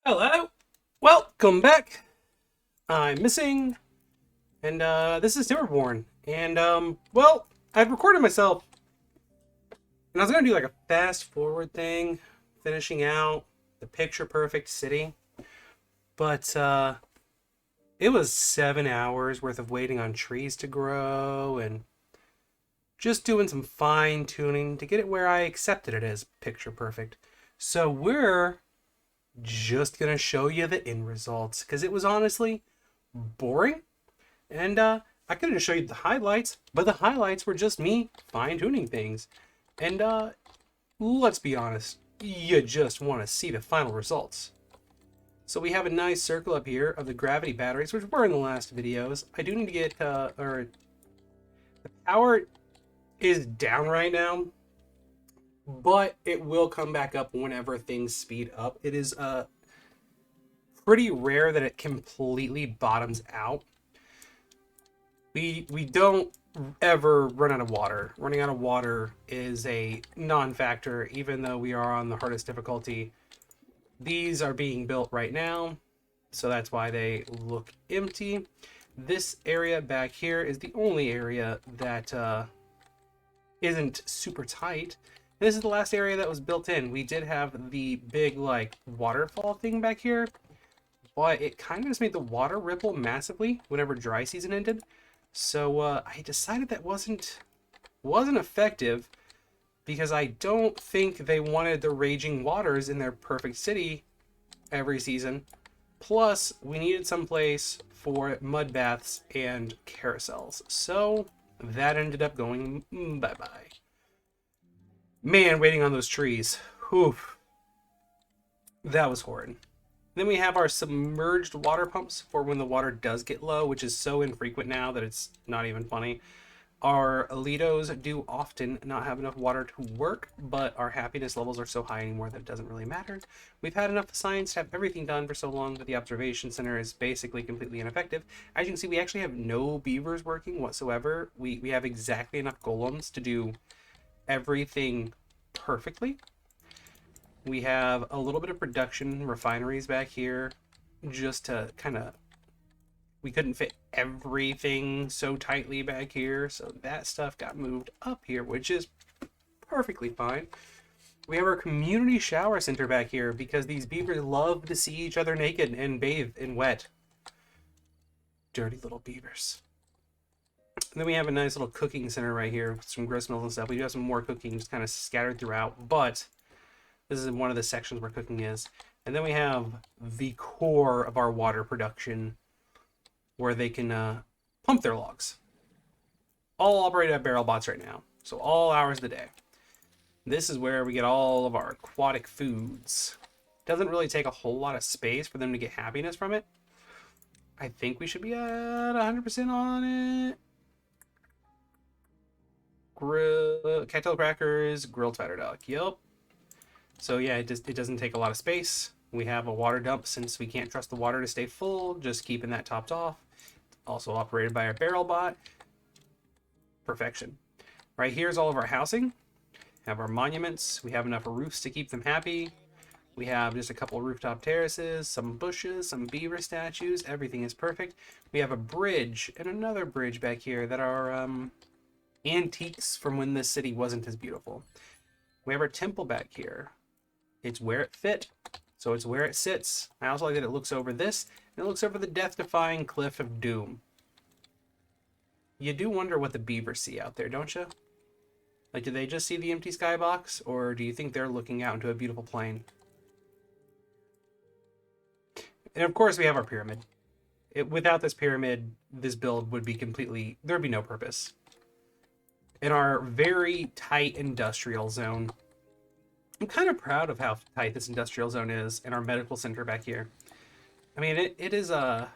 Hello, welcome back. I'm missing, and this is Timberborn. And well, I've recorded myself, and I was gonna do like a fast forward thing, finishing out the picture perfect city, but it was 7 hours worth of waiting on trees to grow and just doing some fine tuning to get it where I accepted it as picture perfect. So we're just gonna show you the end results because it was honestly boring. And I could just show you the highlights, but the highlights were just me fine tuning things. And let's be honest, you just want to see the final results. So we have a nice circle up here of the gravity batteries, which were in the last videos. I do need to get, or the power is down right now, but it will come back up whenever things speed up. It is pretty rare that it completely bottoms out. We don't ever run out of water. Running out of water is a non-factor, even though we are on the hardest difficulty. These are being built right now, so that's why they look empty. This area back here is the only area that isn't super tight. This is the last area that was built in. We did have the big like waterfall thing back here, but it kind of just made the water ripple massively whenever dry season ended. So I decided that wasn't effective because I don't think they wanted the raging waters in their perfect city every season. Plus, we needed some place for mud baths and carousels. So that ended up going bye-bye. Man, waiting on those trees. Whew. That was horrid. Then we have our submerged water pumps for when the water does get low, which is so infrequent now that it's not even funny. Our Alitos do often not have enough water to work, but our happiness levels are so high anymore that it doesn't really matter. We've had enough science to have everything done for so long that the observation center is basically completely ineffective. As you can see, we actually have no beavers working whatsoever. We have exactly enough golems to do everything perfectly. We have a little bit of production refineries back here just to kind of, we couldn't fit everything so tightly back here, so that stuff got moved up here, which is perfectly fine. We have our community shower center back here because these beavers love to see each other naked and bathe in wet. Dirty little beavers. And then we have a nice little cooking center right here with some grist mills and stuff. We do have some more cooking just kind of scattered throughout, but this is one of the sections where cooking is. And then we have the core of our water production where they can pump their logs. All operated at barrel bots right now. So all hours of the day. This is where we get all of our aquatic foods. Doesn't really take a whole lot of space for them to get happiness from it. I think we should be at 100% on it. Cattail crackers, grilled fatter duck. Yep. So yeah, it doesn't take a lot of space. We have a water dump since we can't trust the water to stay full, just keeping that topped off. Also operated by our barrel bot. Perfection. Right here is all of our housing. Have our monuments. We have enough roofs to keep them happy. We have just a couple rooftop terraces, some bushes, some beaver statues. Everything is perfect. We have a bridge and another bridge back here that are antiques from when this city wasn't as beautiful. We have our temple back here. It's where it fit, so it's where it sits. I also like that it looks over this, and it looks over the death-defying cliff of doom. You do wonder what the beavers see out there, don't you? Like, do they just see the empty skybox, or do you think they're looking out into a beautiful plain? And of course, we have our pyramid. Without this pyramid, this build would be completely, there'd be no purpose. In our very tight industrial zone, I'm kind of proud of how tight this industrial zone is in our medical center back here. I mean, it is there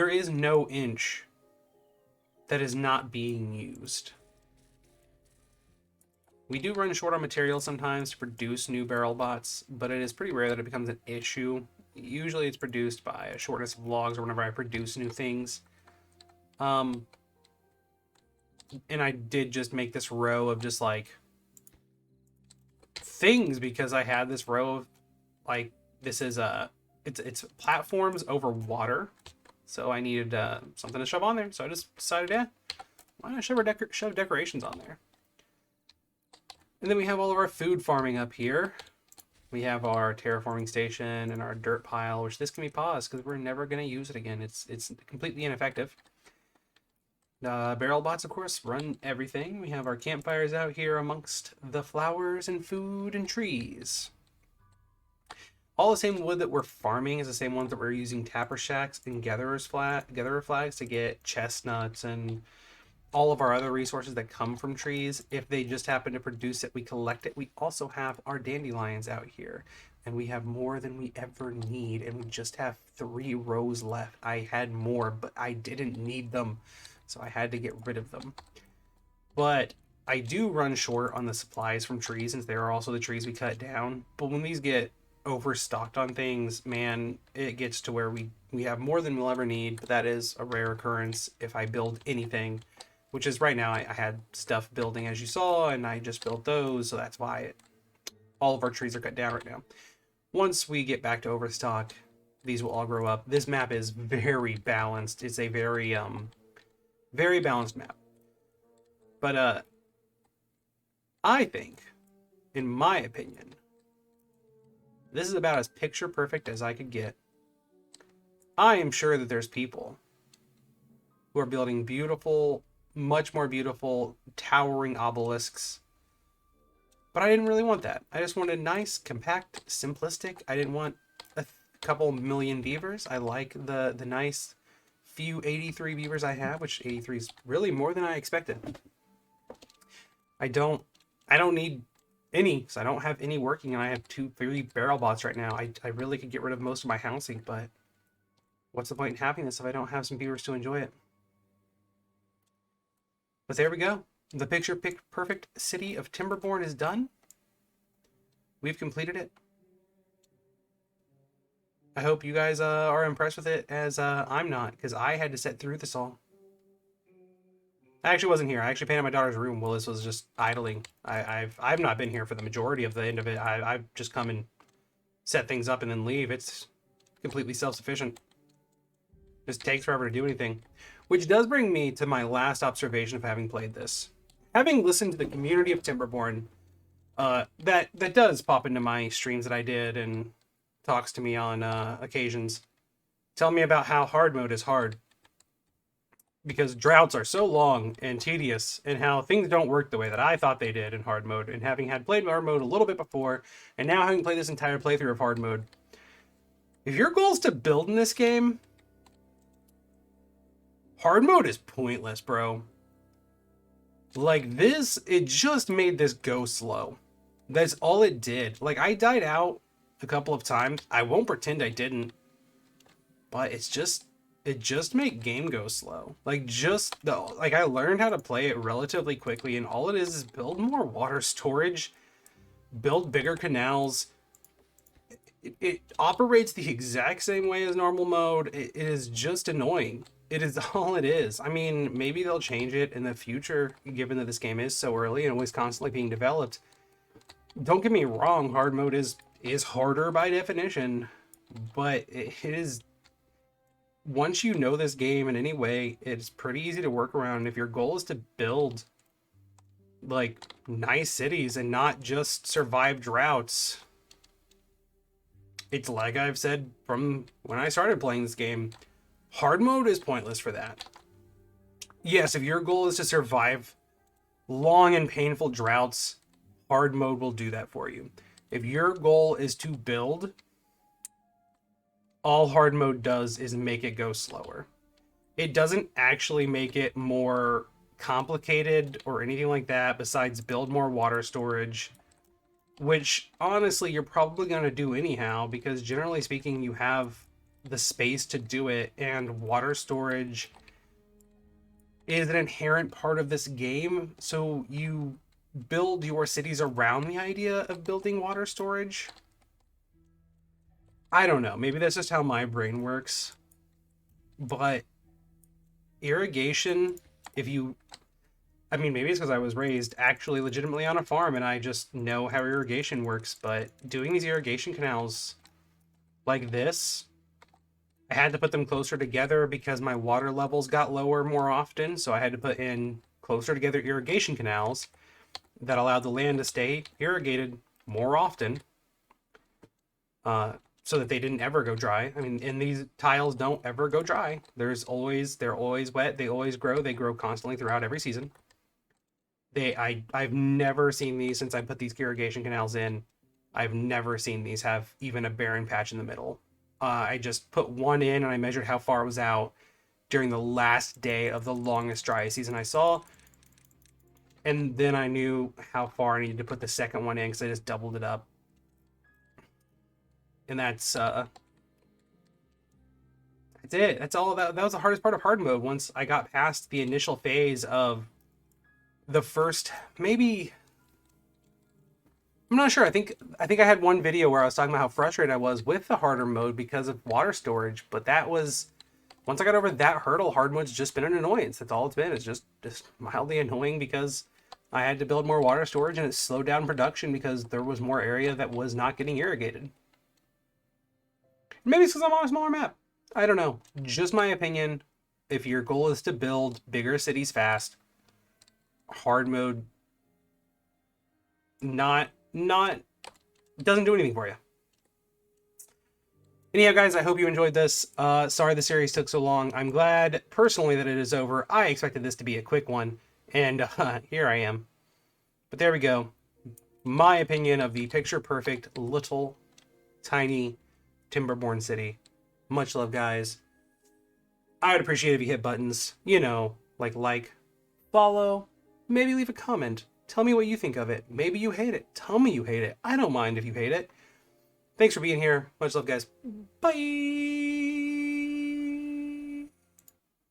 is no inch that is not being used. We do run short on materials sometimes to produce new barrel bots, but it is pretty rare that it becomes an issue. Usually it's produced by a shortness of logs or whenever I produce new things. And I did just make this row of just like things because I had this row of like this is it's platforms over water. So I needed something to shove on there. So I just decided, yeah, why not shove decorations on there? And then we have all of our food farming up here. We have our terraforming station and our dirt pile, which this can be paused because we're never going to use it again. It's completely ineffective. Barrel bots, of course, run everything. We have our campfires out here amongst the flowers and food and trees. All the same wood that we're farming is the same ones that we're using tapper shacks and gatherer flags to get chestnuts and all of our other resources that come from trees. If they just happen to produce it, we collect it. We also have our dandelions out here, and we have more than we ever need, and we just have 3 rows left. I had more, but I didn't need them, so I had to get rid of them. But I do run short on the supplies from trees, since they are also the trees we cut down. But when these get overstocked on things, man, it gets to where we have more than we'll ever need. But that is a rare occurrence if I build anything, which is right now I had stuff building, as you saw, and I just built those, so that's why all of our trees are cut down right now. Once we get back to overstock, these will all grow up. This map is very balanced. It's a very very balanced map. But I think, in my opinion, this is about as picture perfect as I could get. I am sure that there's people who are building beautiful, much more beautiful, towering obelisks. But I didn't really want that. I just wanted nice, compact, simplistic. I didn't want a couple million beavers. I like the nice few 83 beavers I have, which 83 is really more than I expected. I don't need any, because I don't have any working, and I have 3 barrel bots right now. I really could get rid of most of my housing, but what's the point in having this if I don't have some beavers to enjoy it? But there we go. The picture perfect city of Timberborn is done. We've completed it. I hope you guys are impressed with it, as I'm not, because I had to sit through this all. I actually wasn't here. I actually painted my daughter's room while this was just idling. I've not been here for the majority of the end of it. I've just come and set things up and then leave. It's completely self-sufficient. Just takes forever to do anything. Which does bring me to my last observation of having played this. Having listened to the community of Timberborn, that does pop into my streams that I did and talks to me on occasions, tell me about how hard mode is hard, because droughts are so long and tedious, and how things don't work the way that I thought they did in hard mode. And having had played hard mode a little bit before, and now having played this entire playthrough of hard mode, if your goal is to build in this game, hard mode is pointless, bro. Like this, it just made this go slow. That's all it did. Like, I died out a couple of times. I won't pretend I didn't, but it just made game go slow. Like, I learned how to play it relatively quickly, and all it is build more water storage, build bigger canals. It operates the exact same way as normal mode. It is just annoying. It is all it is. I mean, maybe they'll change it in the future, given that this game is so early and was constantly being developed. Don't get me wrong, hard mode is harder by definition, but it is, once you know this game in any way, it's pretty easy to work around. If your goal is to build like nice cities and not just survive droughts, it's like I've said from when I started playing this game, hard mode is pointless for that. Yes, if your goal is to survive long and painful droughts, hard mode will do that for you. If your goal is to build, all hard mode does is make it go slower. It doesn't actually make it more complicated or anything like that, besides build more water storage, which honestly you're probably going to do anyhow, because generally speaking you have the space to do it, and water storage is an inherent part of this game, so you build your cities around the idea of building water storage. I don't know, maybe that's just how my brain works, but irrigation, I mean, maybe it's because I was raised actually legitimately on a farm and I just know how irrigation works, but doing these irrigation canals like this, I had to put them closer together because my water levels got lower more often. So I had to put in closer together irrigation canals that allowed the land to stay irrigated more often, so that they didn't ever go dry. I mean, and these tiles don't ever go dry. They're always wet. They always grow. They grow constantly throughout every season. I've never seen these since I put these irrigation canals in. I've never seen these have even a barren patch in the middle. I just put one in and I measured how far it was out during the last day of the longest dry season I saw. And then I knew how far I needed to put the second one in because I just doubled it up. And that's it. That's all. That was the hardest part of hard mode. Once I got past the initial phase of the first, maybe, I'm not sure. I think I had one video where I was talking about how frustrated I was with the harder mode because of water storage. But that was, once I got over that hurdle, hard mode's just been an annoyance. That's all it's been. It's just mildly annoying because I had to build more water storage and it slowed down production because there was more area that was not getting irrigated. Maybe it's because I'm on a smaller map. I don't know. Just my opinion. If your goal is to build bigger cities fast, hard mode not doesn't do anything for you. Anyhow, guys, I hope you enjoyed this. Sorry the series took so long. I'm glad personally that it is over. I expected this to be a quick one, and here I am. But there we go. My opinion of the picture perfect little tiny Timberborn city. Much love, guys. I would appreciate if you hit buttons, you know, like, follow, maybe leave a comment. Tell me what you think of it. Maybe you hate it. Tell me you hate it. I don't mind if you hate it. Thanks for being here. Much love, guys. Bye.